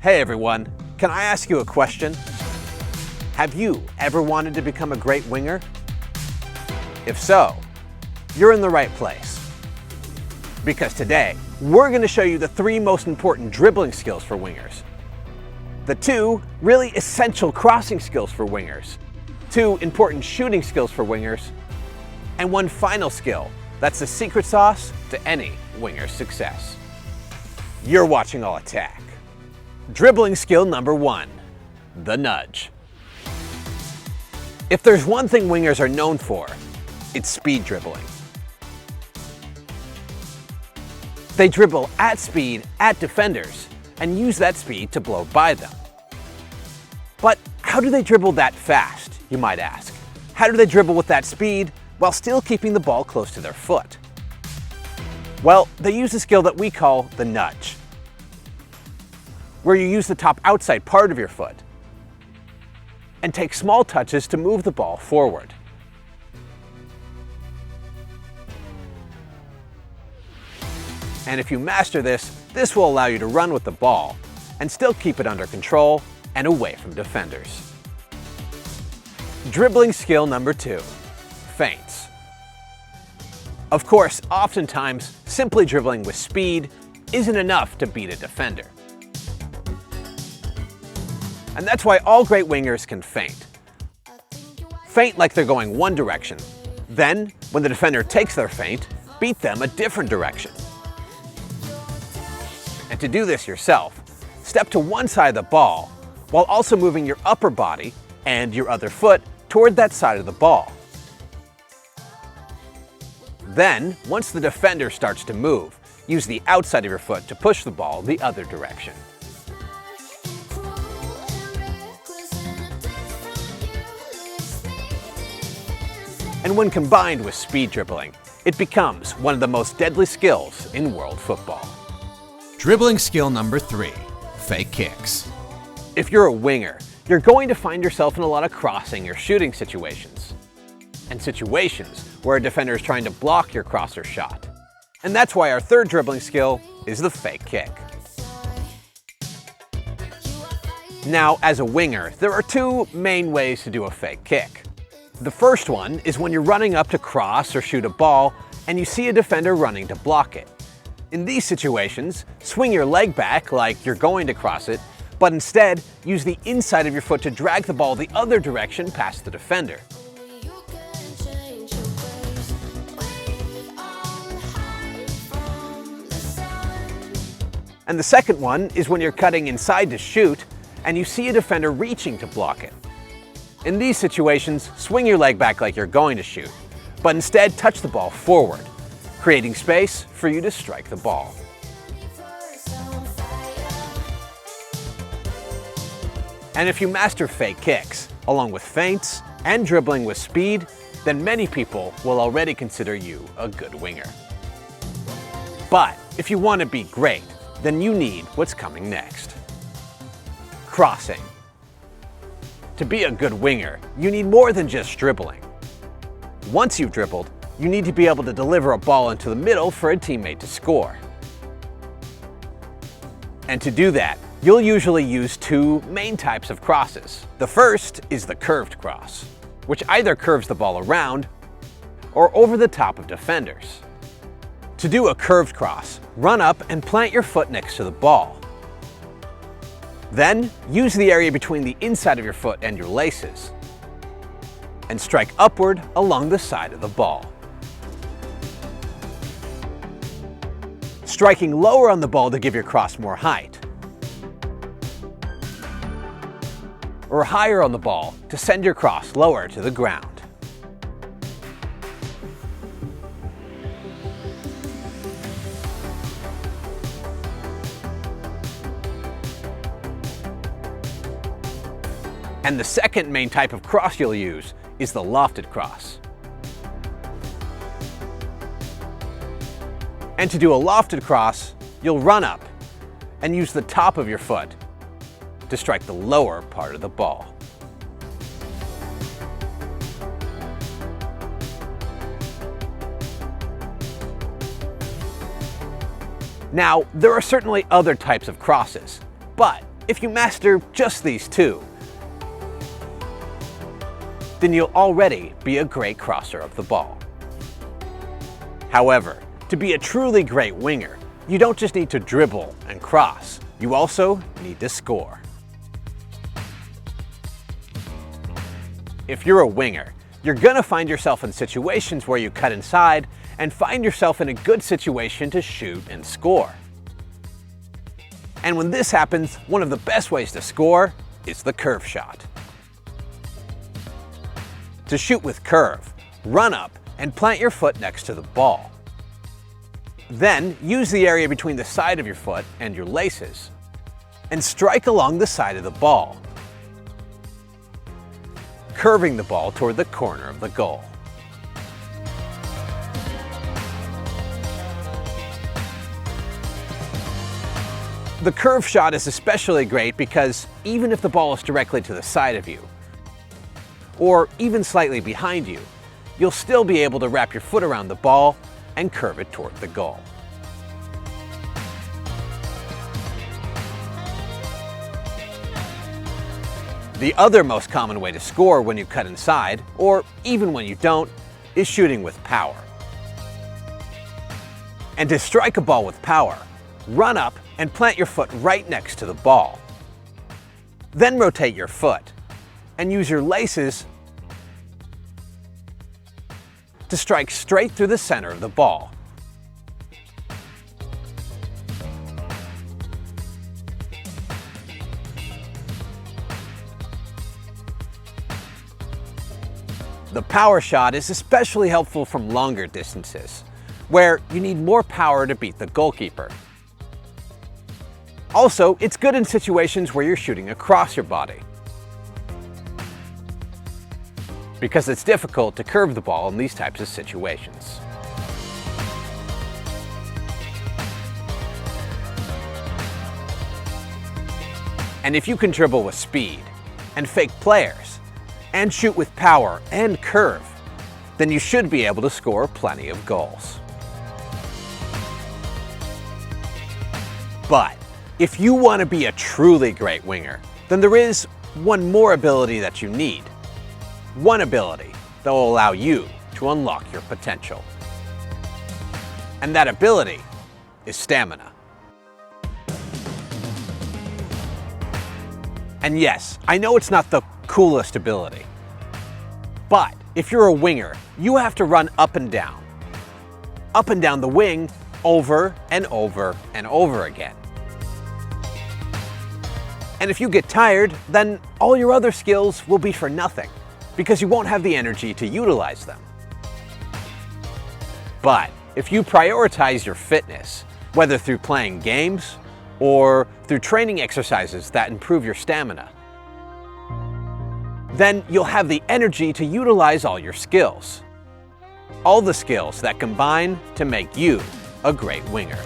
Hey everyone, can I ask you a question? Have you ever wanted to become a great winger? If so, you're in the right place. Because today, we're going to show you the 3 most important dribbling skills for wingers, the 2 really essential crossing skills for wingers, 2 important shooting skills for wingers, and 1 final skill that's the secret sauce to any winger's success. You're watching All Attack. Dribbling skill number 1, the nudge. If there's one thing wingers are known for, it's speed dribbling. They dribble at speed at defenders and use that speed to blow by them. But how do they dribble that fast, you might ask? How do they dribble with that speed while still keeping the ball close to their foot? Well, they use a skill that we call the nudge, where you use the top outside part of your foot and take small touches to move the ball forward. And if you master this, this will allow you to run with the ball and still keep it under control and away from defenders. Dribbling skill number 2, feints. Of course, oftentimes, simply dribbling with speed isn't enough to beat a defender. And that's why all great wingers can feint. Feint like they're going one direction. Then, when the defender takes their feint, beat them a different direction. And to do this yourself, step to one side of the ball while also moving your upper body and your other foot toward that side of the ball. Then, once the defender starts to move, use the outside of your foot to push the ball the other direction. And when combined with speed dribbling, it becomes one of the most deadly skills in world football. Dribbling skill number 3, fake kicks. If you're a winger, you're going to find yourself in a lot of crossing or shooting situations, and situations where a defender is trying to block your cross or shot. And that's why our 3rd dribbling skill is the fake kick. Now, as a winger, there are 2 main ways to do a fake kick. The first one is when you're running up to cross or shoot a ball and you see a defender running to block it. In these situations, swing your leg back like you're going to cross it, but instead use the inside of your foot to drag the ball the other direction past the defender. And the second one is when you're cutting inside to shoot and you see a defender reaching to block it. In these situations, swing your leg back like you're going to shoot, but instead touch the ball forward, creating space for you to strike the ball. And if you master fake kicks, along with feints and dribbling with speed, then many people will already consider you a good winger. But if you want to be great, then you need what's coming next. Crossing. To be a good winger, you need more than just dribbling. Once you've dribbled, you need to be able to deliver a ball into the middle for a teammate to score. And to do that, you'll usually use 2 main types of crosses. The first is the curved cross, which either curves the ball around or over the top of defenders. To do a curved cross, run up and plant your foot next to the ball. Then, use the area between the inside of your foot and your laces, and strike upward along the side of the ball. Striking lower on the ball to give your cross more height, or higher on the ball to send your cross lower to the ground. And the second main type of cross you'll use is the lofted cross. And to do a lofted cross, you'll run up and use the top of your foot to strike the lower part of the ball. Now, there are certainly other types of crosses, but if you master just these two, then you'll already be a great crosser of the ball. However, to be a truly great winger, you don't just need to dribble and cross, you also need to score. If you're a winger, you're gonna find yourself in situations where you cut inside and find yourself in a good situation to shoot and score. And when this happens, one of the best ways to score is the curve shot. To shoot with curve, run up and plant your foot next to the ball. Then use the area between the side of your foot and your laces and strike along the side of the ball, curving the ball toward the corner of the goal. The curve shot is especially great because even if the ball is directly to the side of you, or even slightly behind you, you'll still be able to wrap your foot around the ball and curve it toward the goal. The other most common way to score when you cut inside, or even when you don't, is shooting with power. And to strike a ball with power, run up and plant your foot right next to the ball. Then rotate your foot and use your laces to strike straight through the center of the ball. The power shot is especially helpful from longer distances, where you need more power to beat the goalkeeper. Also, it's good in situations where you're shooting across your body, because it's difficult to curve the ball in these types of situations. And if you can dribble with speed, and fake players, and shoot with power and curve, then you should be able to score plenty of goals. But if you want to be a truly great winger, then there is one more ability that you need. One ability that will allow you to unlock your potential. And that ability is stamina. And yes, I know it's not the coolest ability, but if you're a winger, you have to run up and down the wing over and over and over again. And if you get tired, then all your other skills will be for nothing, because you won't have the energy to utilize them. But if you prioritize your fitness, whether through playing games or through training exercises that improve your stamina, then you'll have the energy to utilize all your skills. All the skills that combine to make you a great winger.